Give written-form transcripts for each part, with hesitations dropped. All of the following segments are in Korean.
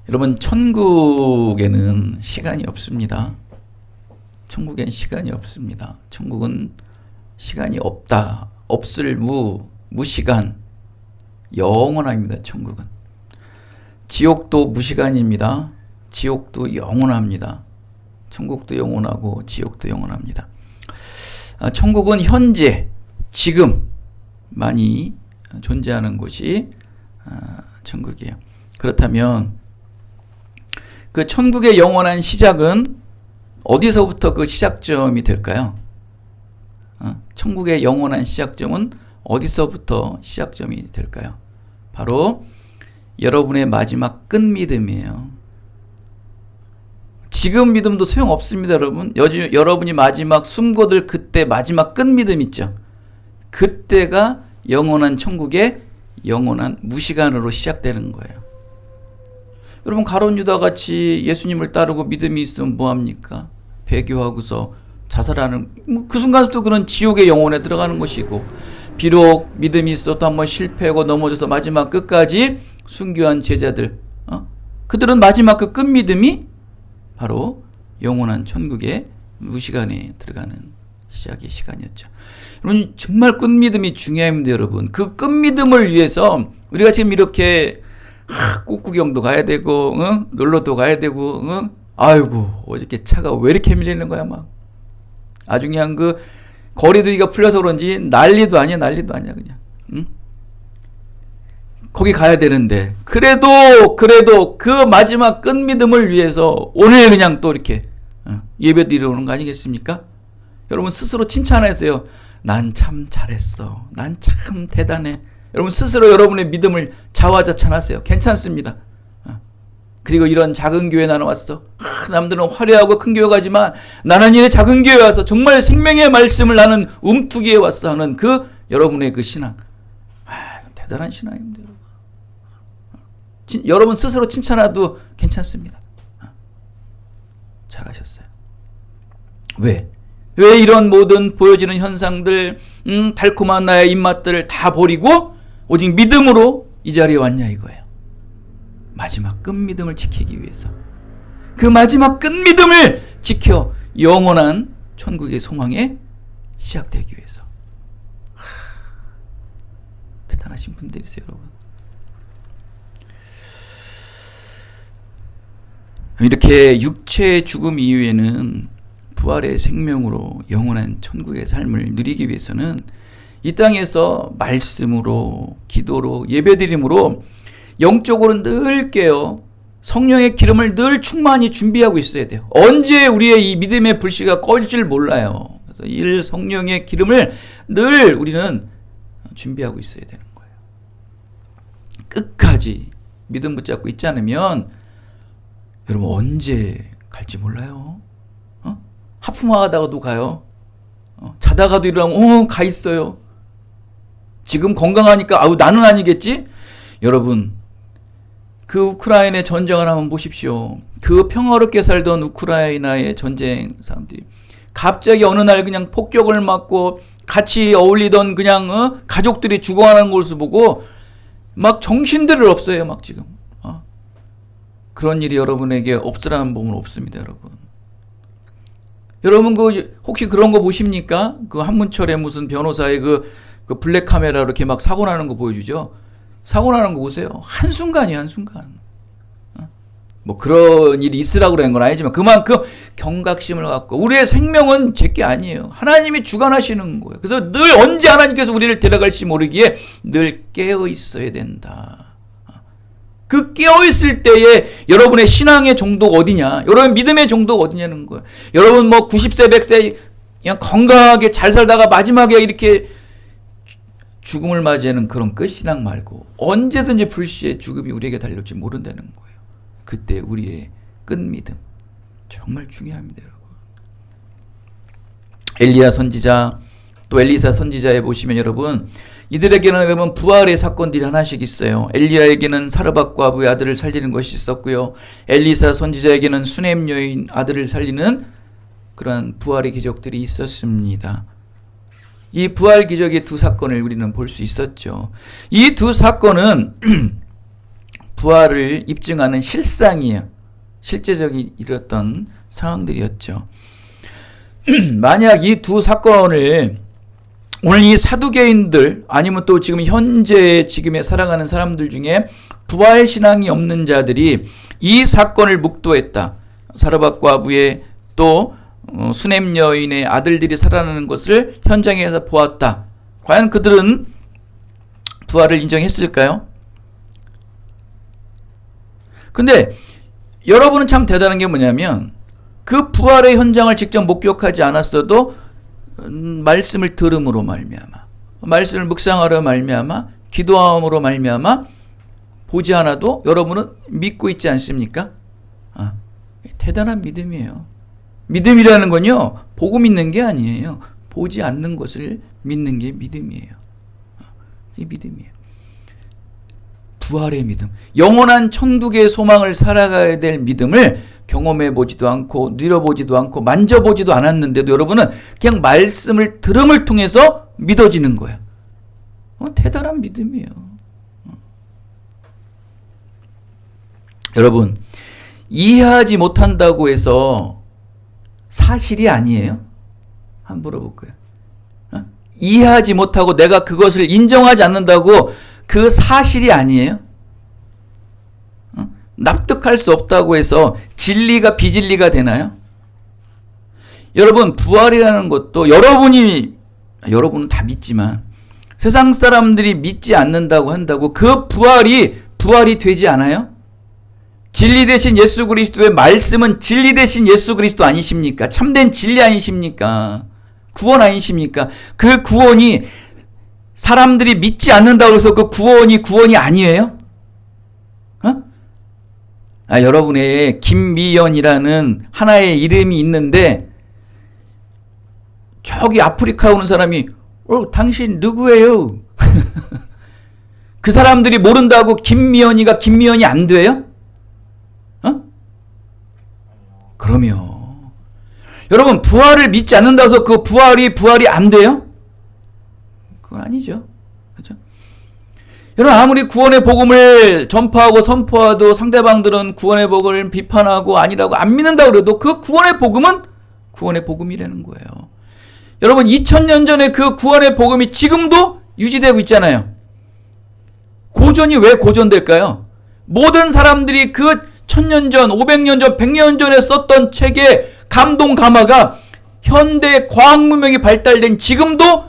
여러분, 천국에는 시간이 없습니다. 천국엔 시간이 없습니다. 천국은 시간이 없다. 없을 무시간. 영원합니다. 천국은. 지옥도 무시간입니다. 지옥도 영원합니다. 천국도 영원하고 지옥도 영원합니다. 천국은 현재, 지금 많이 존재하는 곳이 천국이에요. 그렇다면 그 천국의 영원한 시작은 어디서부터 그 시작점이 될까요? 천국의 영원한 시작점은 어디서부터 시작점이 될까요? 바로 여러분의 마지막 끝믿음이에요. 지금 믿음도 소용없습니다, 여러분. 여러분이 마지막 숨고들 그때 마지막 끝믿음 있죠? 그때가 영원한 천국의 영원한 무시간으로 시작되는 거예요. 여러분, 가룟 유다 같이 예수님을 따르고 믿음이 있으면 뭐합니까? 배교하고서 자살하는, 그 순간부터 그런 지옥의 영혼에 들어가는 것이고, 비록 믿음이 있어도 한번 실패하고 넘어져서 마지막 끝까지 순교한 제자들, 그들은 마지막 그 끝믿음이 바로 영원한 천국의 무시간에 들어가는 시작의 시간이었죠. 여러분, 정말 끝믿음이 중요합니다, 여러분. 그 끝믿음을 위해서 우리가 지금 이렇게 꽃구경도 가야 되고, 놀러도 가야 되고, 아이고, 어저께 차가 왜 이렇게 밀리는 거야, 막. 아주 그냥 그 거리두기가 풀려서 그런지 난리도 아니야, 그냥. 응? 거기 가야 되는데, 그래도 그 마지막 끝믿음을 위해서 오늘 그냥 또 이렇게 예배 드리러 오는 거 아니겠습니까? 여러분, 스스로 칭찬하세요. 난 참 잘했어. 난 참 대단해. 여러분, 스스로 여러분의 믿음을 자화자찬하세요. 괜찮습니다. 그리고 이런 작은 교회 나는 왔어. 남들은 화려하고 큰 교회 가지만 나는 이 작은 교회 와서 정말 생명의 말씀을 나는 움투기에 왔어 하는 그 여러분의 그 신앙. 대단한 신앙입니다. 여러분 스스로 칭찬해도 괜찮습니다. 잘하셨어요. 왜 이런 모든 보여지는 현상들, 달콤한 나의 입맛들을 다 버리고 오직 믿음으로 이 자리에 왔냐 이거예요. 마지막 끝믿음을 지키기 위해서. 그 마지막 끝믿음을 지켜 영원한 천국의 소망에 시작되기 위해서. 대단하신 분들이세요, 여러분. 이렇게 육체의 죽음 이후에는 부활의 생명으로 영원한 천국의 삶을 누리기 위해서는 이 땅에서 말씀으로, 기도로, 예배드림으로 영적으로 늘 깨어 성령의 기름을 늘 충만히 준비하고 있어야 돼요. 언제 우리의 이 믿음의 불씨가 꺼질지 몰라요. 그래서 이 성령의 기름을 늘 우리는 준비하고 있어야 되는 거예요. 끝까지 믿음 붙잡고 있지 않으면 여러분 언제 갈지 몰라요. 하품하다가도 가요. 자다가도 일어나면 가 있어요. 지금 건강하니까 나는 아니겠지? 여러분, 그 우크라이나의 전쟁을 한번 보십시오. 그 평화롭게 살던 우크라이나의 전쟁 사람들이 갑자기 어느 날 그냥 폭격을 맞고 같이 어울리던 그냥 가족들이 죽어가는 것을 보고 막 정신들을 없어요. 막 지금 그런 일이 여러분에게 없으라는 법은 없습니다, 여러분. 여러분 혹시 그런 거 보십니까? 그 한문철의 무슨 변호사의 그 블랙 카메라 이렇게 막 사고 나는 거 보여주죠. 사고 나는 거 보세요. 한순간이에요, 한순간. 뭐 그런 일이 있으라고 그러는 건 아니지만 그만큼 경각심을 갖고 우리의 생명은 제게 아니에요. 하나님이 주관하시는 거예요. 그래서 늘 언제 하나님께서 우리를 데려갈지 모르기에 늘 깨어 있어야 된다. 그 깨어있을 때에 여러분의 신앙의 정도가 어디냐, 여러분 믿음의 정도가 어디냐는 거예요. 여러분 뭐 90세 100세 그냥 건강하게 잘 살다가 마지막에 이렇게 죽음을 맞이하는 그런 끝신앙 말고 언제든지 불시에 죽음이 우리에게 달려올지 모른다는 거예요. 그때 우리의 끝믿음 정말 중요합니다, 여러분. 엘리야 선지자 또 엘리사 선지자에 보시면 여러분 이들에게는 여러분 부활의 사건들이 하나씩 있어요. 엘리야에게는 사르밧 과부의 아들을 살리는 것이 있었고요. 엘리사 선지자에게는 수넴 여인 아들을 살리는 그러한 부활의 기적들이 있었습니다. 이 부활 기적의 두 사건을 우리는 볼 수 있었죠. 이 두 사건은 부활을 입증하는 실상이에요. 실제적인 이랬던 상황들이었죠. 만약 이 두 사건을 오늘 이 사두개인들 아니면 또 지금 현재 지금에 살아가는 사람들 중에 부활신앙이 없는 자들이 이 사건을 묵도했다. 사르밧 과부의 또 수넴 여인의 아들들이 살아나는 것을 현장에서 보았다. 과연 그들은 부활을 인정했을까요? 근데 여러분은 참 대단한 게 뭐냐면 그 부활의 현장을 직접 목격하지 않았어도 말씀을 들음으로 말미암아, 말씀을 묵상하러 말미암아, 기도함으로 말미암아 보지 않아도 여러분은 믿고 있지 않습니까? 대단한 믿음이에요. 믿음이라는 건요, 보고 믿는 게 아니에요. 보지 않는 것을 믿는 게 믿음이에요. 이게 믿음이에요. 부활의 믿음, 영원한 천국의 소망을 살아가야 될 믿음을 경험해 보지도 않고 누려보지도 않고 만져보지도 않았는데도 여러분은 그냥 말씀을 들음을 통해서 믿어지는 거예요. 대단한 믿음이에요. 여러분, 이해하지 못한다고 해서 사실이 아니에요? 한번 물어볼까요? 이해하지 못하고 내가 그것을 인정하지 않는다고 그 사실이 아니에요? 납득할 수 없다고 해서 진리가 비진리가 되나요? 여러분, 부활이라는 것도 여러분은 다 믿지만 세상 사람들이 믿지 않는다고 한다고 그 부활이 되지 않아요? 진리 되신 예수 그리스도의 말씀은 진리 되신 예수 그리스도 아니십니까? 참된 진리 아니십니까? 구원 아니십니까? 그 구원이 사람들이 믿지 않는다고 해서 그 구원이 아니에요? 여러분의 김미연이라는 하나의 이름이 있는데 저기 아프리카 오는 사람이 당신 누구예요? 그 사람들이 모른다고 김미연이가 김미연이 안 돼요? 그럼요. 여러분, 부활을 믿지 않는다고 해서 그 부활이 안 돼요? 그건 아니죠. 그렇죠? 여러분, 아무리 구원의 복음을 전파하고 선포해도 상대방들은 구원의 복음을 비판하고 아니라고 안 믿는다고 그래도 그 구원의 복음은 구원의 복음이라는 거예요. 여러분, 2000년 전에 그 구원의 복음이 지금도 유지되고 있잖아요. 고전이 왜 고전될까요? 모든 사람들이 그 1000년 전, 500년 전, 100년 전에 썼던 책의 감동 감화가 현대 과학 문명이 발달된 지금도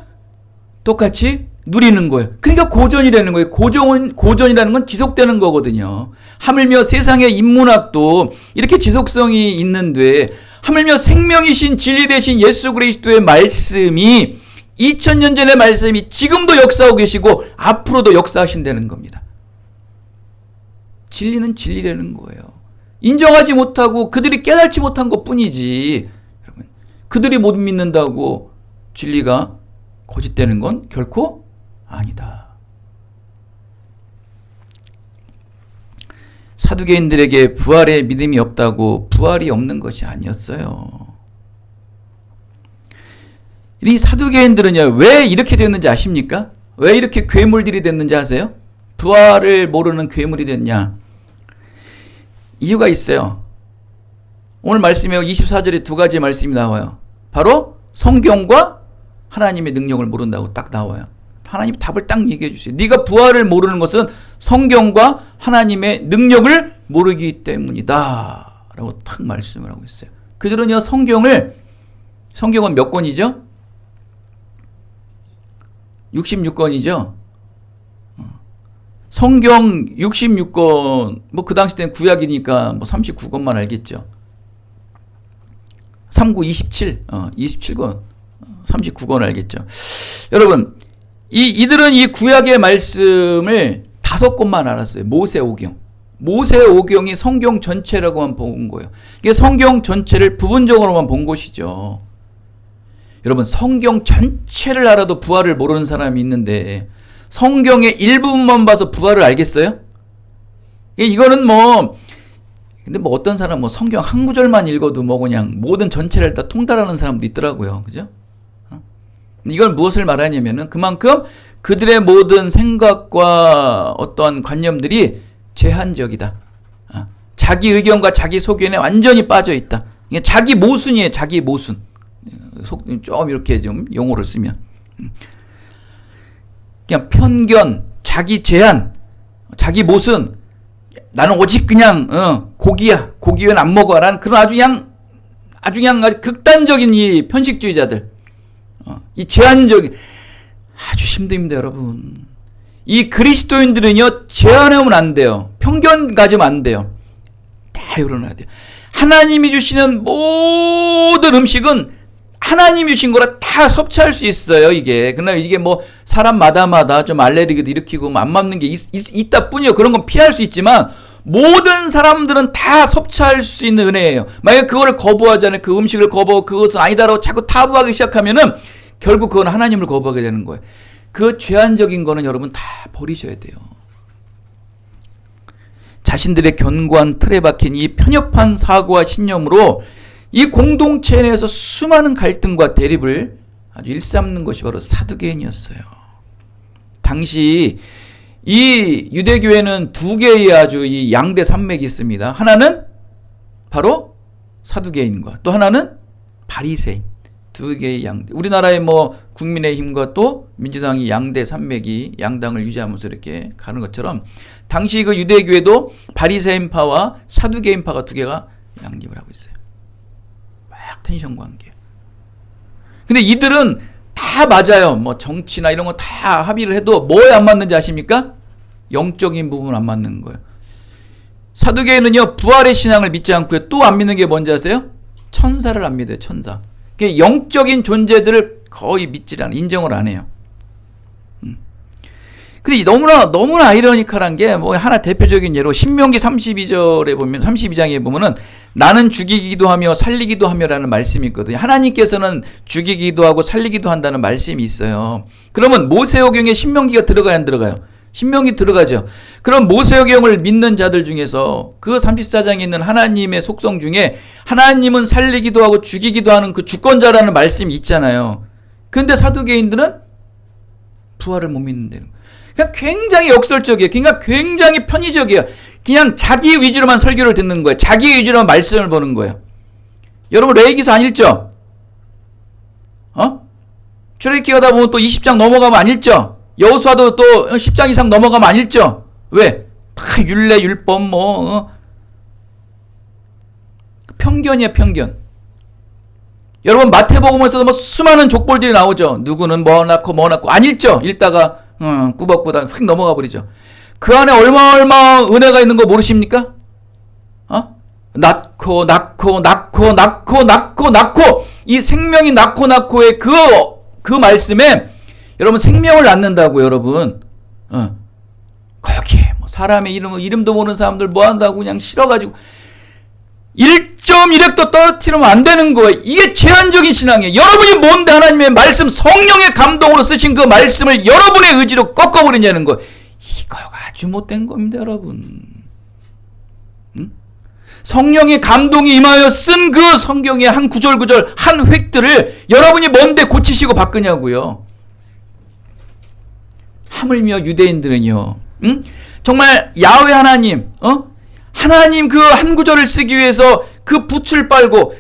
똑같이 누리는 거예요. 그러니까 고전이라는 거예요. 고전이라는 건 지속되는 거거든요. 하물며 세상의 인문학도 이렇게 지속성이 있는데 하물며 생명이신 진리 되신 예수 그리스도의 말씀이 2000년 전의 말씀이 지금도 역사하고 계시고 앞으로도 역사하신다는 겁니다. 진리는 진리라는 거예요. 인정하지 못하고 그들이 깨닫지 못한 것뿐이지. 여러분, 그들이 못 믿는다고 진리가 거짓되는 건 결코 아니다. 사두개인들에게 부활의 믿음이 없다고 부활이 없는 것이 아니었어요. 이 사두개인들은요, 왜 이렇게 됐는지 아십니까? 왜 이렇게 괴물들이 됐는지 아세요? 부활을 모르는 괴물이 됐냐? 이유가 있어요. 오늘 말씀에 24절에 두 가지 말씀이 나와요. 바로 성경과 하나님의 능력을 모른다고 딱 나와요. 하나님 답을 딱 얘기해 주세요. 네가 부활을 모르는 것은 성경과 하나님의 능력을 모르기 때문이다 라고 탁 말씀을 하고 있어요. 그들은요, 성경은 몇 권이죠? 66권이죠. 성경 66권, 그 당시 때는 구약이니까 39권만 알겠죠. 39, 27, 27권, 39권 알겠죠. 여러분, 이들은 이 구약의 말씀을 5권만 알았어요. 모세오경. 모세오경이 성경 전체라고만 본 거예요. 이게 성경 전체를 부분적으로만 본 것이죠. 여러분, 성경 전체를 알아도 부활을 모르는 사람이 있는데 성경의 일부분만 봐서 부활을 알겠어요? 이거는 근데 어떤 사람 성경 한 구절만 읽어도 그냥 모든 전체를 다 통달하는 사람도 있더라고요. 그죠? 이걸 무엇을 말하냐면은 그만큼 그들의 모든 생각과 어떠한 관념들이 제한적이다. 자기 의견과 자기 소견에 완전히 빠져 있다. 자기 모순이에요. 자기 모순. 좀 이렇게 좀 용어를 쓰면 그냥 편견, 자기 제한, 자기 모순. 나는 오직 그냥 고기야. 고기 외엔 안 먹어라는 그런 아주 그냥 극단적인 이 편식주의자들. 이 제한적인 아주 힘듭니다, 여러분. 이 그리스도인들은요 제한하면 안 돼요. 편견 가지면 안 돼요. 다 열어놔야 돼요. 하나님이 주시는 모든 음식은 하나님이 주신 거라 다 섭취할 수 있어요, 이게. 그러나 이게 뭐 사람마다 좀 알레르기도 일으키고 안 맞는 게 있다 뿐이요. 그런 건 피할 수 있지만 모든 사람들은 다 섭취할 수 있는 은혜예요. 만약 그거를 거부하잖아요. 그 음식을 거부하고 그것은 아니다라고 자꾸 타부하기 시작하면은 결국 그건 하나님을 거부하게 되는 거예요. 그 제한적인 거는 여러분 다 버리셔야 돼요. 자신들의 견고한 틀에 박힌 이 편협한 사고와 신념으로 이 공동체 내에서 수많은 갈등과 대립을 아주 일삼는 것이 바로 사두개인이었어요. 당시 이 유대교회는 두 개의 아주 이 양대 산맥이 있습니다. 하나는 바로 사두개인과 또 하나는 바리새인. 두 개의 양대. 우리나라의 뭐 국민의힘과 또 민주당이 양대 산맥이 양당을 유지하면서 이렇게 가는 것처럼 당시 그 유대교회도 바리새인파와 사두개인파가 두 개가 양립을 하고 있어요. 막 텐션 관계. 근데 이들은 다 맞아요. 뭐 정치나 이런 거 다 합의를 해도 뭐에 안 맞는지 아십니까? 영적인 부분 안 맞는 거예요. 사두개인은요 부활의 신앙을 믿지 않고요 또 안 믿는 게 뭔지 아세요? 천사를 안 믿어요. 천사. 영적인 존재들을 거의 믿질 않아요. 인정을 안 해요. 근데 너무나 아이러니컬한 게 뭐 하나 대표적인 예로 신명기 32절에 보면 32장에 보면은 나는 죽이기도 하며 살리기도 하며라는 말씀이 있거든요. 하나님께서는 죽이기도 하고 살리기도 한다는 말씀이 있어요. 그러면 모세오경에 신명기가 들어가요, 안 들어가요? 신명기 들어가죠. 그럼 모세오경을 믿는 자들 중에서 그 34장에 있는 하나님의 속성 중에 하나님은 살리기도 하고 죽이기도 하는 그 주권자라는 말씀이 있잖아요. 그런데 사두개인들은 부활을 못 믿는다는 거예요. 그러니까 굉장히 역설적이에요. 그러니까 굉장히 편의적이에요. 그냥 자기 위주로만 설교를 듣는 거예요. 자기 위주로만 말씀을 보는 거예요. 여러분 레위기서 안 읽죠? 출애굽기 가다 보면 또 20장 넘어가면 안 읽죠? 여호수아도 또 10장 이상 넘어가면 안 읽죠? 왜? 다 율례, 율법 편견이에요, 편견. 여러분 마태복음에서도 뭐 수많은 족볼들이 나오죠. 누구는 뭐 낳고 안 읽죠? 읽다가 꾸벅꾸벅 휙 넘어가 버리죠. 그 안에 얼마 은혜가 있는 거 모르십니까? 낳고 이 생명이 낳고의 그 말씀에 여러분 생명을 낳는다고 여러분. 거기에 뭐 사람의 이름도 모르는 사람들 뭐 한다고 그냥 싫어가지고 1.1핵도 떨어뜨리면 안 되는 거예요. 이게 제한적인 신앙이에요. 여러분이 뭔데 하나님의 말씀 성령의 감동으로 쓰신 그 말씀을 여러분의 의지로 꺾어버리냐는 거예요. 이거가 아주 못된 겁니다, 여러분. 성령의 감동이 임하여 쓴 그 성경의 한 구절 한 획들을 여러분이 뭔데 고치시고 바꾸냐고요. 하물며 유대인들은요, 정말 야훼 하나님, 하나님 그 한 구절을 쓰기 위해서 그 붓을 빨고,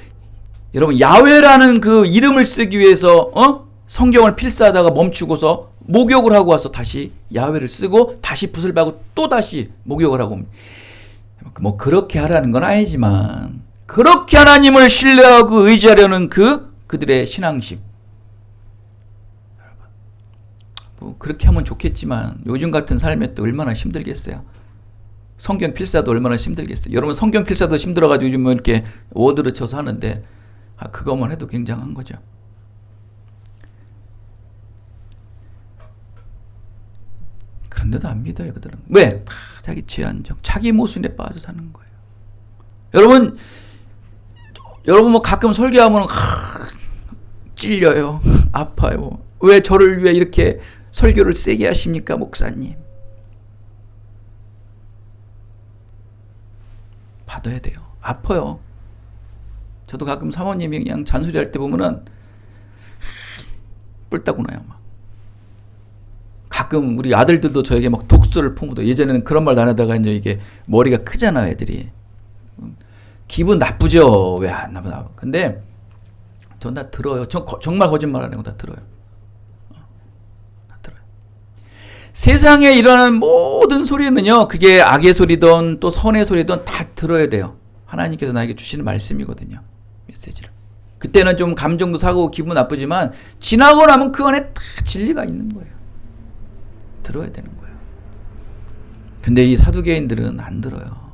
여러분 야훼라는 그 이름을 쓰기 위해서 성경을 필사하다가 멈추고서 목욕을 하고 와서 다시 야훼를 쓰고 다시 붓을 빨고 또 다시 목욕을 하고, 뭐 그렇게 하라는 건 아니지만 그렇게 하나님을 신뢰하고 의지하려는 그들의 신앙심, 뭐 그렇게 하면 좋겠지만 요즘 같은 삶에 또 얼마나 힘들겠어요. 성경 필사도 얼마나 힘들겠어요. 여러분 성경 필사도 힘들어가지고 요즘 뭐 이렇게 워드를 쳐서 하는데 그거만 해도 굉장한 거죠. 그런데도 안 믿어요, 그들은. 왜? 다 자기 제한적, 자기 모순에 빠져 사는 거예요. 여러분 뭐 가끔 설교하면 찔려요, 아파요. 왜 저를 위해 이렇게 설교를 세게 하십니까, 목사님? 받아야 돼요. 아파요. 저도 가끔 사모님이 그냥 잔소리할 때 보면은 뿔따구 나요. 막 가끔 우리 아들들도 저에게 막 독소를 품어도 예전에는 그런 말도 안 하다가 이제 이게 머리가 크잖아요, 애들이. 기분 나쁘죠. 왜 안 나쁘나. 근데 전 다 들어요. 정말 거짓말 안 하고 다 들어요. 다 들어요. 세상에 일어나는 모든 소리는요, 그게 악의 소리든 또 선의 소리든 다 들어야 돼요. 하나님께서 나에게 주시는 말씀이거든요. 메시지를. 그때는 좀 감정도 사고 기분 나쁘지만 지나고 나면 그 안에 다 진리가 있는 거예요. 들어야 되는 거예요. 근데 이 사두개인들은 안 들어요.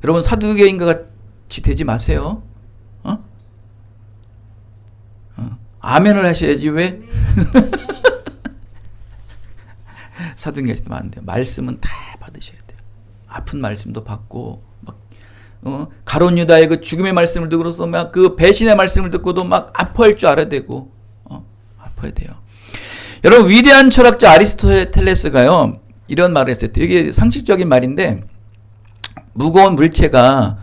여러분 사두개인과 같이 되지 마세요. 아멘을 하셔야지 왜? 사두개인 하시면 안 돼요. 말씀은 다 받으셔야 돼요. 아픈 말씀도 받고 가룟 유다의 그 죽음의 말씀을 듣고서 막 그 배신의 말씀을 듣고도 막 아파할 줄 알아야 되고 아파야 돼요. 여러분 위대한 철학자 아리스토텔레스가요 이런 말을 했어요. 되게 상식적인 말인데 무거운 물체가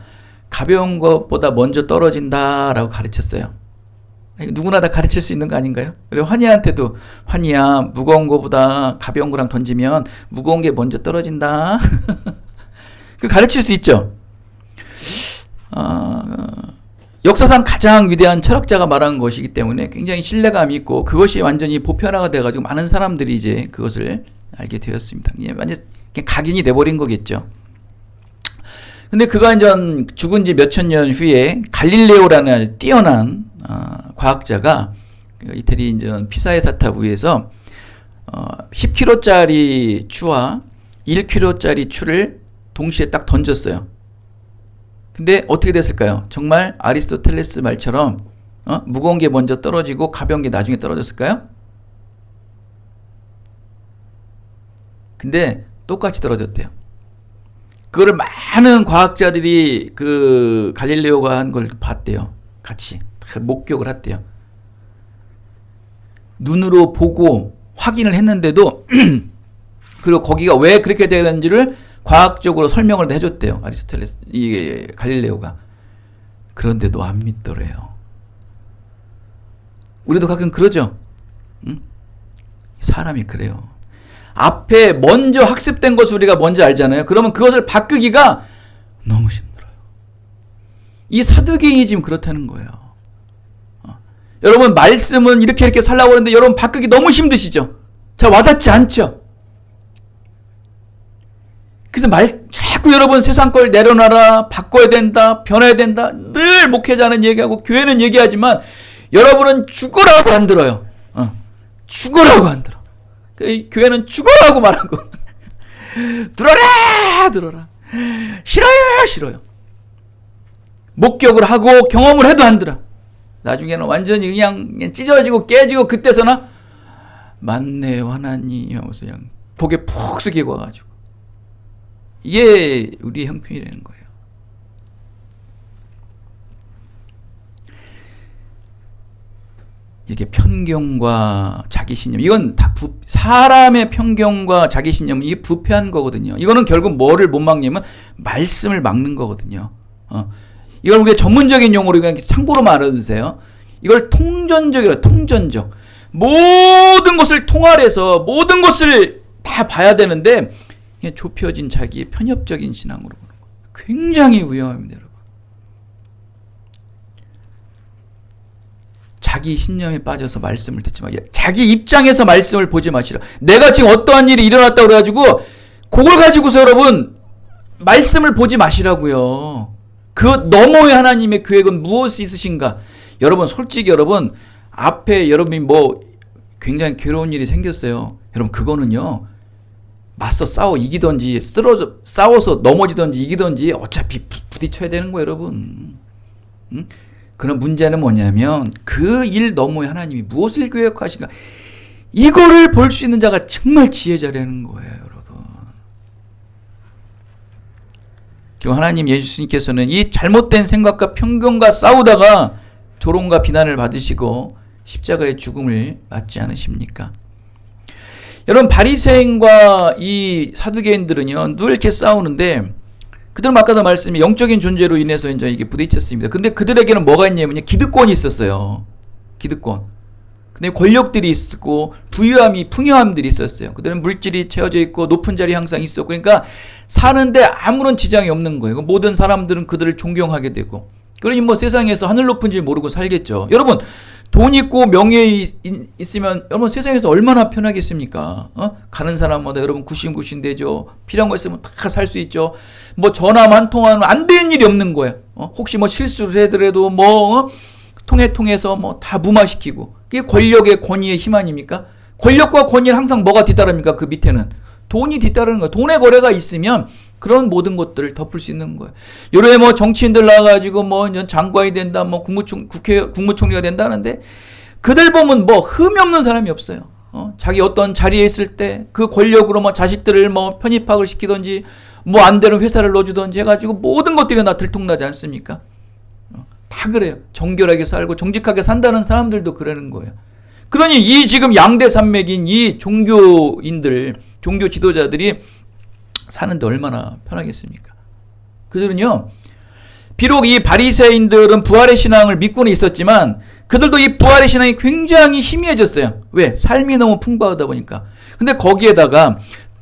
가벼운 것보다 먼저 떨어진다라고 가르쳤어요. 누구나 다 가르칠 수 있는 거 아닌가요? 그리고 환희한테도 환희야 무거운 거보다 가벼운 거랑 던지면 무거운 게 먼저 떨어진다. 그 가르칠 수 있죠. 역사상 가장 위대한 철학자가 말한 것이기 때문에 굉장히 신뢰감이 있고 그것이 완전히 보편화가 돼가지고 많은 사람들이 이제 그것을 알게 되었습니다. 완전 각인이 돼버린 거겠죠. 근데 그가 이제 죽은 지 몇천 년 후에 갈릴레오라는 아주 뛰어난 과학자가 이태리 이제 피사의 사탑 위에서 10kg짜리 추와 1kg짜리 추를 동시에 딱 던졌어요. 근데 어떻게 됐을까요? 정말 아리스토텔레스 말처럼 무거운 게 먼저 떨어지고 가벼운 게 나중에 떨어졌을까요? 근데 똑같이 떨어졌대요. 그거를 많은 과학자들이 그 갈릴레오가 한 걸 봤대요. 같이 목격을 했대요. 눈으로 보고 확인을 했는데도 그리고 거기가 왜 그렇게 되는지를 과학적으로 설명을 해줬대요. 아리스토텔레스, 이 갈릴레오가. 그런데도 안 믿더래요. 우리도 가끔 그러죠. 응? 사람이 그래요. 앞에 먼저 학습된 것을 우리가 먼저 알잖아요. 그러면 그것을 바꾸기가 너무 힘들어요. 이 사두개인이 지금 그렇다는 거예요. 여러분 말씀은 이렇게 살라고 하는데 여러분 바꾸기 너무 힘드시죠? 자, 와닿지 않죠? 그래서 자꾸 여러분 세상 걸 내려놔라, 바꿔야 된다, 변해야 된다, 늘 목회자는 얘기하고 교회는 얘기하지만 여러분은 죽으라고 안 들어요. 죽으라고 안 들어. 그 교회는 죽으라고 말하고 들어라 싫어요. 목격을 하고 경험을 해도 안 들어. 나중에는 완전히 그냥 찢어지고 깨지고 그때서나 맞네요 하나님 하면서 그냥 고개 푹 숙이고 와가지고 이게 우리의 형편이라는 거예요. 이게 편견과 자기신념, 이건 다 사람의 편견과 자기신념은 이게 부패한 거거든요. 이거는 결국 뭐를 못 막냐면 말씀을 막는 거거든요. 이걸 우리가 전문적인 용어로 그냥 참고로 말해주세요. 이걸 통전적이라 통전적. 모든 것을 통할해서 모든 것을 다 봐야 되는데 좁혀진 자기의 편협적인 신앙으로 보는 거예요. 굉장히 위험합니다, 여러분. 자기 신념에 빠져서 말씀을 듣지 마. 자기 입장에서 말씀을 보지 마시라. 내가 지금 어떠한 일이 일어났다고 그래가지고 그걸 가지고서 여러분 말씀을 보지 마시라고요. 그 너머의 하나님의 계획은 무엇이 있으신가? 여러분 솔직히 여러분 앞에 여러분이 뭐 굉장히 괴로운 일이 생겼어요. 여러분 그거는요. 맞서 싸워 이기든지 싸워서 넘어지든지 이기든지 어차피 부딪혀야 되는 거예요, 여러분. 응? 그런 문제는 뭐냐면 그 일 너머에 하나님이 무엇을 계획하신가? 이거를 볼 수 있는 자가 정말 지혜자라는 거예요, 여러분. 그리고 하나님 예수님께서는 이 잘못된 생각과 편견과 싸우다가 조롱과 비난을 받으시고 십자가의 죽음을 맞지 않으십니까? 여러분 바리새인과 이 사두개인들은요 늘 이렇게 싸우는데 그들은 아까도 말씀이 영적인 존재로 인해서 이제 이게 부딪혔습니다. 근데 그들에게는 뭐가 있냐면요 기득권이 있었어요. 기득권. 근데 권력들이 있었고 풍요함들이 있었어요. 그들은 물질이 채워져 있고 높은 자리에 항상 있었고, 그러니까 사는데 아무런 지장이 없는 거예요. 모든 사람들은 그들을 존경하게 되고, 그러니 뭐 세상에서 하늘 높은 줄 모르고 살겠죠. 여러분, 돈 있고 명예 있으면 여러분 세상에서 얼마나 편하겠습니까? 가는 사람마다 여러분 굿신굿신 되죠. 필요한 거 있으면 다 살 수 있죠. 뭐 전화만 한 통화는 안 되는 일이 없는 거예요. 혹시 뭐 실수를 하더라도 뭐 통해서 뭐 다 무마시키고, 그게 권력의 권위의 힘 아닙니까? 권력과 권위는 항상 뭐가 뒤따릅니까? 그 밑에는 돈이 뒤따르는 거예요. 돈의 거래가 있으면 그런 모든 것들을 덮을 수 있는 거예요. 요래 뭐 정치인들 나와가지고 뭐 장관이 된다, 뭐 국무총리가 된다는데, 그들 보면 뭐 흠이 없는 사람이 없어요. 자기 어떤 자리에 있을 때 그 권력으로 뭐 자식들을 뭐 편입학을 시키든지, 뭐 안 되는 회사를 넣어주든지 해가지고 모든 것들이 다 들통나지 않습니까? 다 그래요. 정결하게 살고 정직하게 산다는 사람들도 그러는 거예요. 그러니 이 지금 양대 산맥인 이 종교인들, 종교 지도자들이 사는데 얼마나 편하겠습니까? 그들은요, 비록 이 바리새인들은 부활의 신앙을 믿고는 있었지만 그들도 이 부활의 신앙이 굉장히 희미해졌어요. 왜? 삶이 너무 풍부하다 보니까. 근데 거기에다가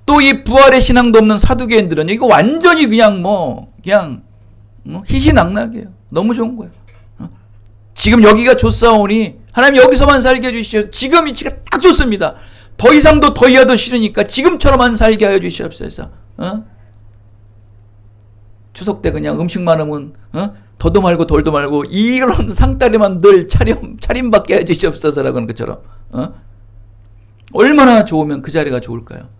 또 이 부활의 신앙도 없는 사두개인들은 이거 완전히 그냥 희희낙낙이에요. 너무 좋은 거예요. 지금 여기가 좋사오니 하나님 여기서만 살게 해주시옵소서. 지금 위치가 딱 좋습니다. 더 이상도 더 이하도 싫으니까 지금처럼만 살게 하여 주시옵소서. 추석 때 그냥 음식 많으면 더도 말고 덜도 말고 이런 상다리만 늘 차림받게 해주시옵소서라고 하는 것처럼 얼마나 좋으면 그 자리가 좋을까요?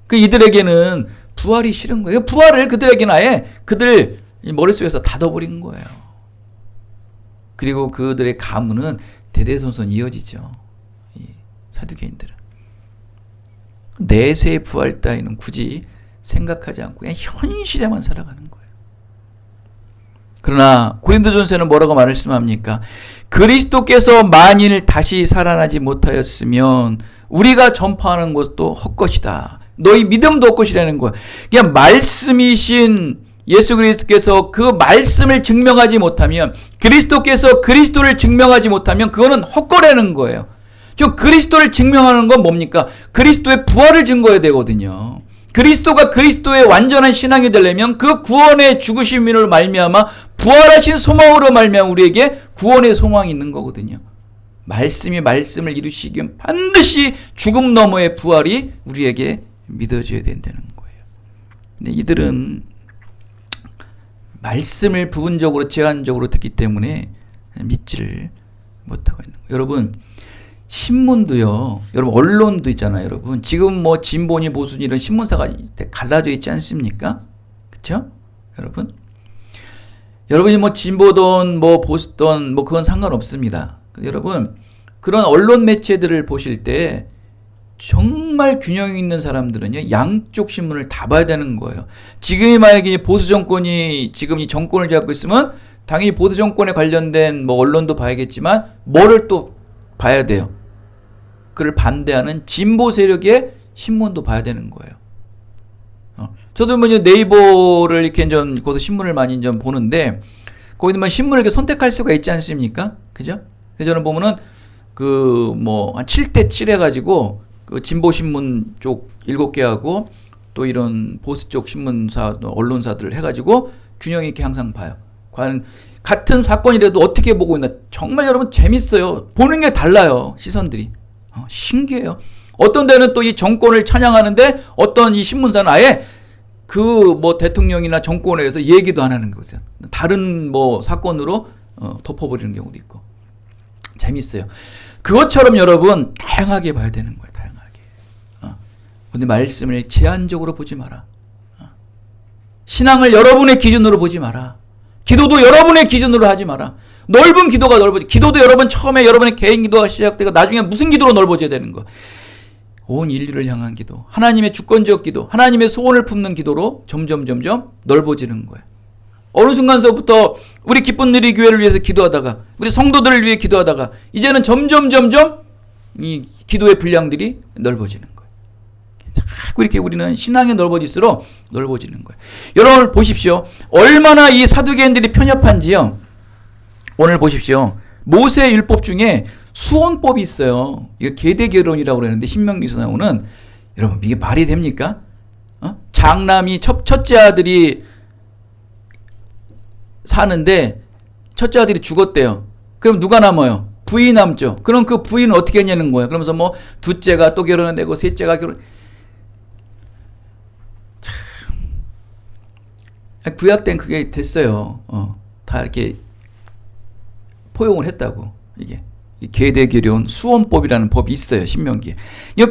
그 이들에게는 부활이 싫은 거예요. 부활을 그들에게는 아예 그들 머릿속에서 닫아버린 거예요. 그리고 그들의 가문은 대대손손 이어지죠. 이 사두개인들은. 내세의 부활 따위는 굳이 생각하지 않고 그냥 현실에만 살아가는 거예요. 그러나 고린도전서는 뭐라고 말씀합니까? 그리스도께서 만일 다시 살아나지 못하였으면 우리가 전파하는 것도 헛것이다. 너희 믿음도 헛것이라는 거예요. 그냥 말씀이신 예수 그리스도께서 그 말씀을 증명하지 못하면, 그리스도께서 그리스도를 증명하지 못하면 그거는 헛거라는 거예요. 즉 그리스도를 증명하는 건 뭡니까? 그리스도의 부활을 증거해야 되거든요. 그리스도가 그리스도의 완전한 신앙이 되려면 그 구원의 죽으심으로 말미암아 부활하신 소망으로 말미암아 우리에게 구원의 소망이 있는 거거든요. 말씀이 말씀을 이루시기 위해 반드시 죽음 너머의 부활이 우리에게 믿어져야 된다는 거예요. 근데 이들은 말씀을 부분적으로 제한적으로 듣기 때문에 믿지를 못하고 있는 거예요. 여러분, 신문도요, 여러분 언론도 있잖아요. 여러분 지금 뭐 진보니 보수니 이런 신문사가 갈라져 있지 않습니까? 그렇죠? 여러분이 뭐 진보든 뭐 보수든 뭐 그건 상관없습니다. 여러분 그런 언론 매체들을 보실 때 정말 균형 있는 사람들은요, 양쪽 신문을 다 봐야 되는 거예요. 지금 만약에 보수 정권이 지금 이 정권을 잡고 있으면 당연히 보수 정권에 관련된 뭐 언론도 봐야겠지만 뭐를 또 봐야 돼요? 그를 반대하는 진보 세력의 신문도 봐야 되는 거예요. 저도 뭐 네이버를 이렇게 좀 거기서 신문을 많이 좀 보는데 거기는 뭐 신문을 이렇게 선택할 수가 있지 않습니까? 그죠? 그래서 저는 보면은 그 뭐 한 7대7 해가지고 그 진보 신문 쪽 7개하고 또 이런 보수 쪽 신문사, 언론사들을 해가지고 균형 있게 항상 봐요. 과연 같은 사건이라도 어떻게 보고 있나. 정말 여러분 재밌어요. 보는 게 달라요. 시선들이. 신기해요. 어떤 데는 또 이 정권을 찬양하는데 어떤 이 신문사는 아예 그 뭐 대통령이나 정권에 대해서 얘기도 안 하는 거죠. 다른 뭐 사건으로 덮어버리는 경우도 있고. 재밌어요. 그것처럼 여러분 다양하게 봐야 되는 거예요. 다양하게. 근데 말씀을 제한적으로 보지 마라. 신앙을 여러분의 기준으로 보지 마라. 기도도 여러분의 기준으로 하지 마라. 넓은 기도가 넓어지. 기도도 여러분 처음에 여러분의 개인 기도가 시작되고 나중에 무슨 기도로 넓어져야 되는 거. 온 인류를 향한 기도, 하나님의 주권적 기도, 하나님의 소원을 품는 기도로 점점 넓어지는 거예요. 어느 순간서부터 우리 기쁜 누리 교회를 위해서 기도하다가 우리 성도들을 위해 기도하다가 이제는 점점 이 기도의 분량들이 넓어지는 거예요. 자꾸 이렇게 우리는 신앙이 넓어질수록 넓어지는 거예요. 여러분 보십시오. 얼마나 이 사두개인들이 편협한지요. 오늘 보십시오. 모세 율법 중에 수혼법이 있어요. 이거 계대 결혼이라고 그러는데 신명기에서 나오는, 여러분 이게 말이 됩니까? 장남이 첫째 아들이 사는데 첫째 아들이 죽었대요. 그럼 누가 남아요? 부인이 남죠. 그럼 그 부인은 어떻게 했냐는 거예요. 그러면서 뭐 둘째가 또 결혼을 내고 셋째가 결혼. 참. 구약 때는 그게 됐어요. 다 이렇게 포용을 했다고. 이게 계대결혼 수혼법이라는 법이 있어요. 신명기에.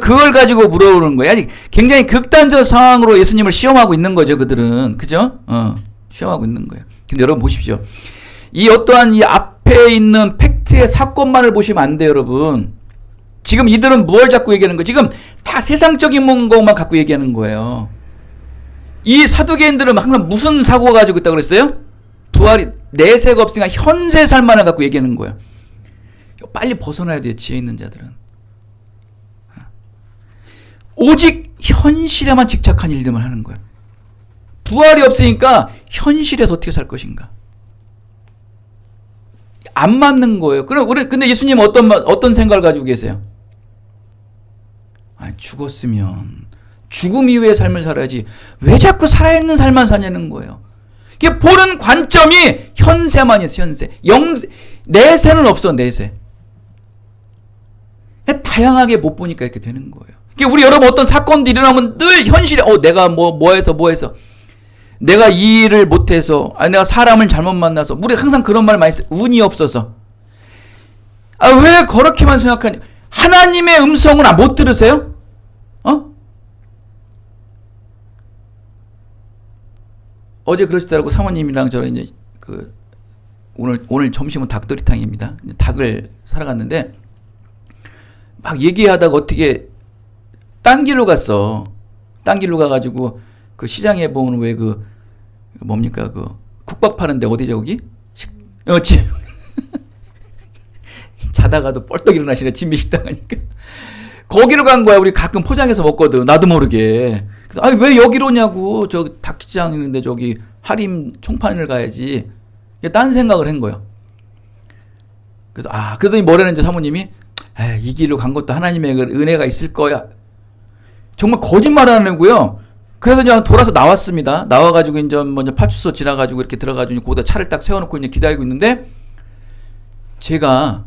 그걸 가지고 물어보는 거예요. 아니, 굉장히 극단적 상황으로 예수님을 시험하고 있는 거죠. 그들은. 그죠? 시험하고 있는 거예요. 근데 여러분 보십시오. 이 어떠한 이 앞에 있는 팩트의 사건만을 보시면 안 돼요, 여러분. 지금 이들은 뭘 자꾸 얘기하는 거예요? 지금 다 세상적인 것만 갖고 얘기하는 거예요. 이 사두개인들은 항상 무슨 사고가 가지고 있다고 그랬어요? 부활이, 내세가 없으니까 현세 살만을 갖고 얘기하는 거예요. 빨리 벗어나야 돼요, 지혜 있는 자들은. 오직 현실에만 집착한 일들만 하는 거예요. 부활이 없으니까 현실에서 어떻게 살 것인가. 안 맞는 거예요. 근데 예수님은 어떤 생각을 가지고 계세요? 죽었으면 죽음 이후의 삶을 살아야지 왜 자꾸 살아있는 삶만 사냐는 거예요. 이게 보는 관점이 현세만 있어, 현세. 내세는 없어, 내세. 다양하게 못 보니까 이렇게 되는 거예요. 우리 여러분 어떤 사건들이 일어나면 늘 현실에, 내가 뭐 해서. 내가 이 일을 못해서, 내가 사람을 잘못 만나서. 우리 항상 그런 말 많이 써요. 운이 없어서. 왜 그렇게만 생각하냐. 하나님의 음성은 못 들으세요? 어제 그러시더라고. 사모님이랑 저랑 이제 오늘 점심은 닭도리탕입니다. 닭을 사러 갔는데 막 얘기하다가 어떻게 딴 길로 갔어. 딴 길로 가가지고 그 시장에 보면 왜 뭡니까 국밥 파는데 어디죠 거기? 집 자다가도 뻘떡 일어나시네. 진미식당 하니까 거기로 간 거야. 우리 가끔 포장해서 먹거든. 나도 모르게. 그래서 왜 여기로 오냐고. 저 닭시장 있는데 저기 하림 총판을 가야지. 딴 생각을 한 거예요. 그래서 그러더니 뭐라는지 사모님이 이 길로 간 것도 하나님의 은혜가 있을 거야. 정말 거짓말 안 하고요. 그래서 그냥 돌아서 나왔습니다. 나와가지고 이제 먼저 파출소 지나가지고 이렇게 들어가지고 거기다 차를 딱 세워놓고 이제 기다리고 있는데 제가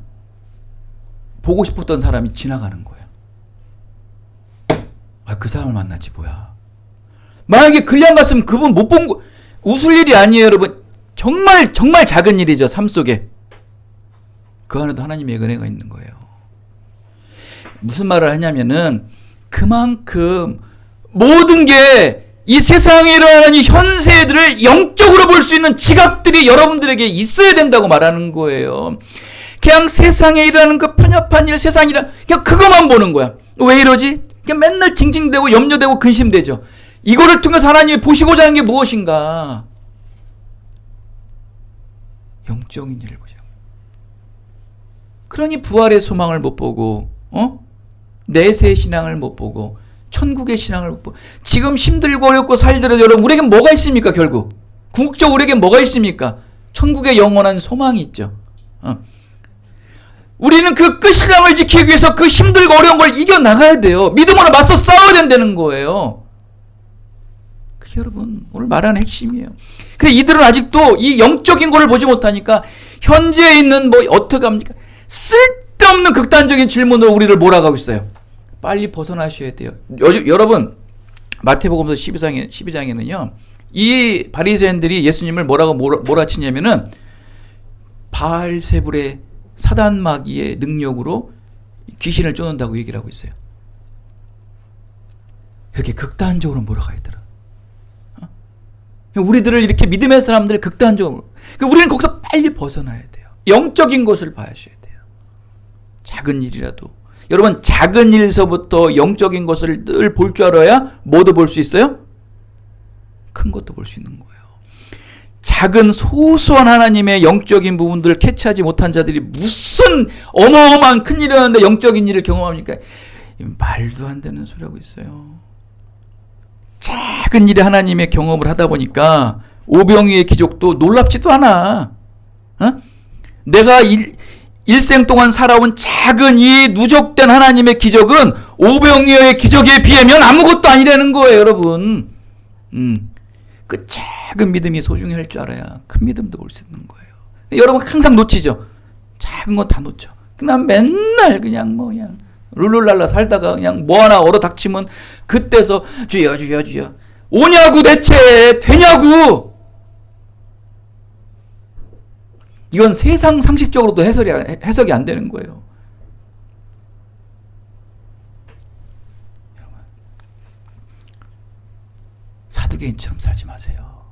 보고 싶었던 사람이 지나가는 거예요. 그 사람을 만났지 뭐야. 만약에 그냥 갔으면 그분 못 본 거, 웃을 일이 아니에요, 여러분. 정말 정말 작은 일이죠, 삶 속에. 그 안에도 하나님의 은혜가 있는 거예요. 무슨 말을 하냐면은 그만큼 모든 게 이 세상에 일어나는 이 현세들을 영적으로 볼 수 있는 지각들이 여러분들에게 있어야 된다고 말하는 거예요. 그냥 세상에 일어나는 그 편협한 일, 세상이라 그냥 그것만 보는 거야. 왜 이러지? 그냥 맨날 징징대고 염려되고 근심되죠. 이거를 통해서 하나님이 보시고자 하는 게 무엇인가? 영적인 일을 보자. 그러니 부활의 소망을 못 보고, 내세의 신앙을 못 보고, 천국의 신앙을 못 보고, 지금 힘들고 어렵고 살더라도 여러분, 우리에겐 뭐가 있습니까, 결국? 궁극적으로 우리에겐 뭐가 있습니까? 천국의 영원한 소망이 있죠. 우리는 그 끝신앙을 지키기 위해서 그 힘들고 어려운 걸 이겨나가야 돼요. 믿음으로 맞서 싸워야 된다는 거예요. 그게 여러분, 오늘 말하는 핵심이에요. 근데 이들은 아직도 이 영적인 거를 보지 못하니까 현재에 있는 어떻게 합니까? 쓸데없는 극단적인 질문으로 우리를 몰아가고 있어요. 빨리 벗어나셔야 돼요. 여러분, 마태복음서 12장에는요, 이 바리새인들이 예수님을 뭐라고 몰아치냐면은 바알세불의 사단 마귀의 능력으로 귀신을 쫓는다고 얘기를 하고 있어요. 그렇게 극단적으로 몰아가 있더라. 우리들을 이렇게 믿음의 사람들 극단적으로. 우리는 거기서 빨리 벗어나야 돼요. 영적인 것을 봐야셔야 돼요. 작은 일이라도. 여러분, 작은 일서부터 영적인 것을 늘 볼 줄 알아야 뭐도 볼 수 있어요? 큰 것도 볼 수 있는 거예요. 작은 소소한 하나님의 영적인 부분들을 캐치하지 못한 자들이 무슨 어마어마한 큰 일을 하는데 영적인 일을 경험합니까? 말도 안 되는 소리 하고 있어요. 작은 일에 하나님의 경험을 하다 보니까 오병이의 기적도 놀랍지도 않아. 내가 일생 동안 살아온 작은 이 누적된 하나님의 기적은 오병이어의 기적에 비하면 아무것도 아니라는 거예요, 여러분. 그 작은 믿음이 소중히 할 줄 알아야 큰 믿음도 올 수 있는 거예요. 여러분 항상 놓치죠. 작은 건 다 놓쳐. 그냥 맨날 그냥 룰루랄라 살다가 그냥 뭐 하나 얼어 닥치면 그때서 주여 주여 주여 오냐고 대체 되냐고. 이건 세상 상식적으로도 해석이 안 되는 거예요. 사두개인처럼 살지 마세요.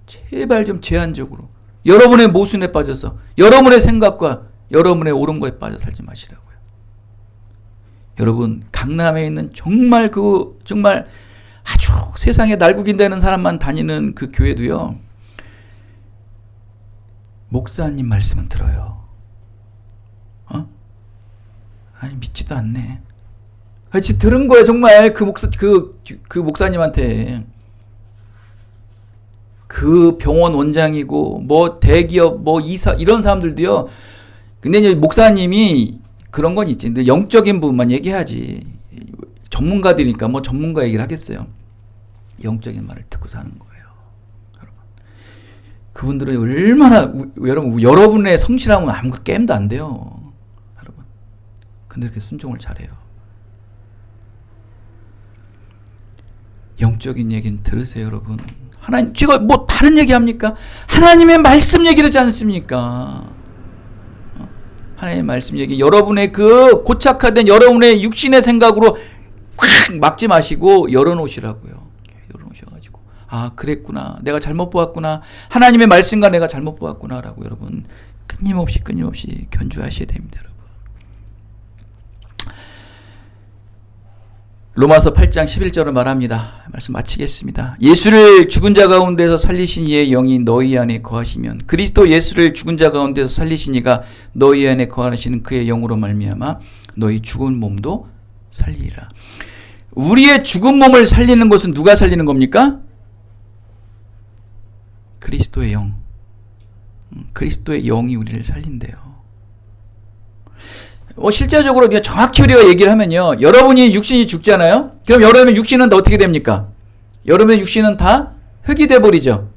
제발 좀 제한적으로 여러분의 모순에 빠져서 여러분의 생각과 여러분의 옳은 거에 빠져 살지 마시라고요. 여러분 강남에 있는 정말 아주 세상에 날국인 되는 사람만 다니는 그 교회도요. 목사님 말씀은 들어요. 아니 믿지도 않네. 같이 들은 거예요 정말 그 목사님한테. 그 병원 원장이고 뭐 대기업 뭐 이사 이런 사람들도요. 근데 이제 목사님이 그런 건 있지. 근데 영적인 부분만 얘기하지. 전문가들이니까 뭐 전문가 얘기를 하겠어요. 영적인 말을 듣고 사는 거예요. 여러분. 그분들은 얼마나 여러분의 성실함은 아무것도 게임도 안 돼요. 여러분. 근데 이렇게 순종을 잘해요. 영적인 얘기는 들으세요, 여러분. 하나님, 제가 뭐 다른 얘기 합니까? 하나님의 말씀 얘기를 하지 않습니까? 하나님의 말씀 얘기, 여러분의 그 고착화된 여러분의 육신의 생각으로 콱 막지 마시고 열어놓으시라고요. 열어놓으셔가지고, 아, 그랬구나. 내가 잘못 보았구나. 하나님의 말씀과 내가 잘못 보았구나. 라고 여러분, 끊임없이 견주하셔야 됩니다, 여러분. 로마서 8장 11절을 말합니다. 말씀 마치겠습니다. 예수를 죽은 자 가운데서 살리신 이의 영이 너희 안에 거하시면 그리스도 예수를 죽은 자 가운데서 살리신 이가 너희 안에 거하시는 그의 영으로 말미암아 너희 죽은 몸도 살리리라. 우리의 죽은 몸을 살리는 것은 누가 살리는 겁니까? 그리스도의 영. 그리스도의 영이 우리를 살린대요. 실제적으로 그냥 정확히 우리가 얘기를 하면요. 여러분이 육신이 죽잖아요. 그럼 여러분의 육신은 다 어떻게 됩니까? 여러분의 육신은 다 흙이 돼버리죠.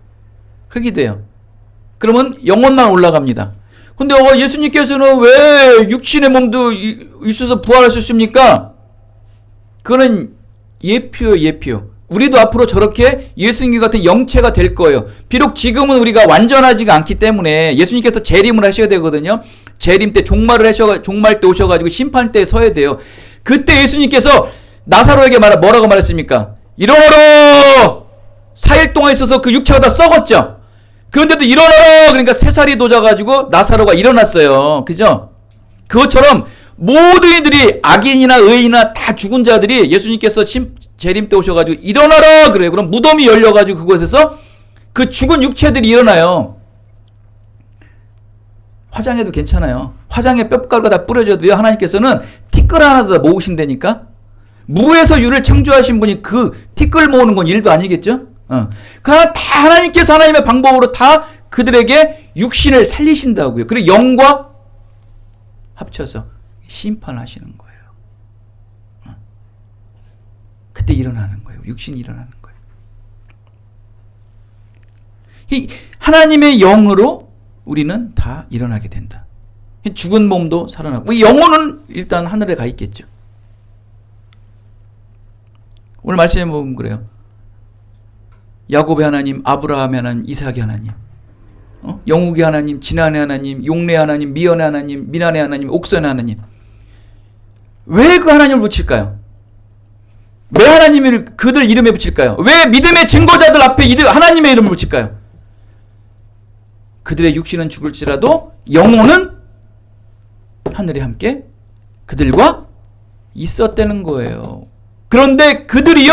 흙이 돼요. 그러면 영혼만 올라갑니다. 근데 예수님께서는 왜 육신의 몸도 있어서 부활하셨습니까? 그거는 예표예요. 우리도 앞으로 저렇게 예수님 같은 영체가 될 거예요. 비록 지금은 우리가 완전하지가 않기 때문에 예수님께서 재림을 하셔야 되거든요. 재림 때 종말 때 오셔가지고 심판 때 서야 돼요. 그때 예수님께서 나사로에게 뭐라고 말했습니까? 일어나라! 4일 동안 있어서 그 육체가 다 썩었죠? 그런데도 일어나라! 그러니까 3살이 돋아가지고 나사로가 일어났어요. 그죠? 그것처럼 모든 이들이 악인이나 의인이나 다 죽은 자들이 예수님께서 재림 때 오셔가지고 일어나라! 그래요. 그럼 무덤이 열려가지고 그곳에서 그 죽은 육체들이 일어나요. 화장해도 괜찮아요. 화장에 뼈가루가 다 뿌려져도요. 하나님께서는 티끌 하나도 다 모으신다니까. 무에서 유를 창조하신 분이 그 티끌 모으는 건 일도 아니겠죠. 다 하나님께서 하나님의 방법으로 다 그들에게 육신을 살리신다고요. 그리고 영과 합쳐서 심판하시는 거예요. 그때 일어나는 거예요. 육신이 일어나는 거예요. 이 하나님의 영으로 우리는 다 일어나게 된다. 죽은 몸도 살아나고 영혼은 일단 하늘에 가 있겠죠. 오늘 말씀에 보면 그래요. 야곱의 하나님, 아브라함의 하나님, 이삭의 하나님, 영국의 하나님, 지난의 하나님, 용례의 하나님, 미연의 하나님, 미난의 하나님, 옥선의 하나님. 왜 그 하나님을 붙일까요? 왜 하나님을 그들 이름에 붙일까요? 왜 믿음의 증거자들 앞에 하나님의 이름을 붙일까요? 그들의 육신은 죽을지라도 영혼은 하늘에 함께 그들과 있었다는 거예요. 그런데 그들이요,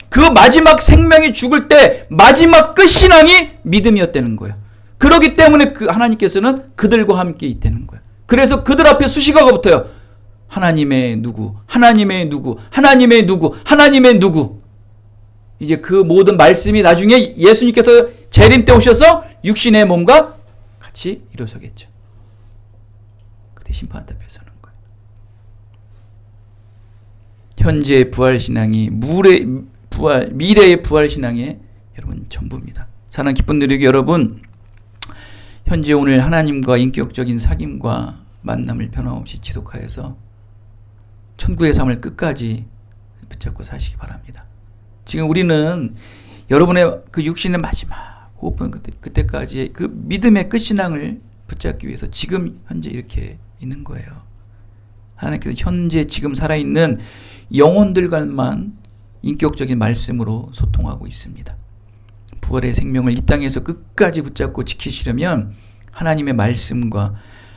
그 마지막 생명이 죽을 때 마지막 끝신앙이 믿음이었다는 거예요. 그렇기 때문에 그 하나님께서는 그들과 함께 있다는 거예요. 그래서 그들 앞에 수식어가 붙어요. 하나님의 누구, 하나님의 누구, 하나님의 누구, 하나님의 누구. 이제 그 모든 말씀이 나중에 예수님께서 재림 때 오셔서 육신의 몸과 같이 이루어서겠죠. 심판 앞에 서는 거예요. 현재의 부활신앙이 미래의 부활신앙의 여러분 전부입니다. 사랑하는 기쁜 누리교 여러분, 현재 오늘 하나님과 인격적인 사귐과 만남을 변함없이 지속하여서 천국의 삶을 끝까지 붙잡고 사시기 바랍니다. 지금 우리는 여러분의 그 육신의 마지막 호흡은 그때까지의 그 믿음의 끝신앙을 붙잡기 위해서 지금 현재 이렇게 있는 거예요. 하나님께서 현재 지금 살아있는 영혼들과만 인격적인 말씀으로 소통하고 있습니다. 부활의 생명을 이 땅에서 끝까지 붙잡고 지키시려면 하나님의 말씀과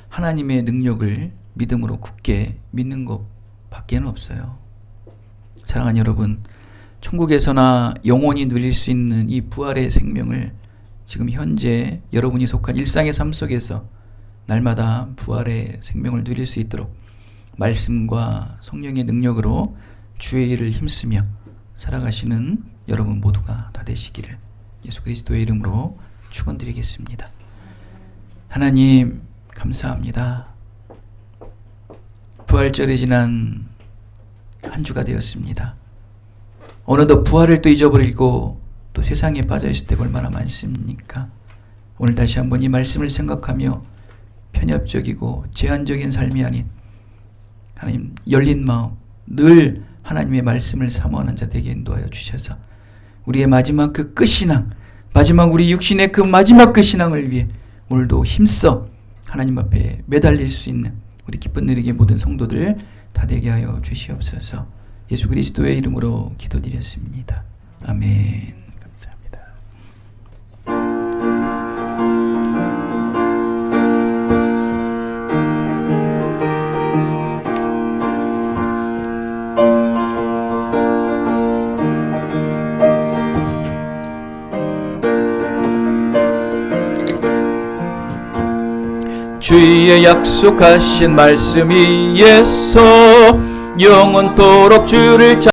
하나님의 능력을 믿음으로 굳게 믿는 것밖에는 없어요. 사랑하는 여러분, 천국에서나 영원히 누릴 수 있는 이 부활의 생명을 지금 현재 여러분이 속한 일상의 삶 속에서 날마다 부활의 생명을 누릴 수 있도록 말씀과 성령의 능력으로 주의 일을 힘쓰며 살아가시는 여러분 모두가 다 되시기를 예수 그리스도의 이름으로 축원드리겠습니다. 하나님 감사합니다. 부활절이 지난 한 주가 되었습니다. 어느덧 부활을 또 잊어버리고 또 세상에 빠져있을 때가 얼마나 많습니까? 오늘 다시 한번 이 말씀을 생각하며 편협적이고 제한적인 삶이 아닌 하나님 열린 마음, 늘 하나님의 말씀을 사모하는 자 되게 인도하여 주셔서 우리의 마지막 그 끝신앙, 마지막 우리 육신의 그 마지막 끝신앙을 위해 오늘도 힘써 하나님 앞에 매달릴 수 있는 우리 기쁜 누리교의 모든 성도들 다 되게 하여 주시옵소서. 예수 그리스도의 이름으로 기도드렸습니다. 아멘. 감사합니다. 주의 약속하신 말씀 위에서 영원토록 주를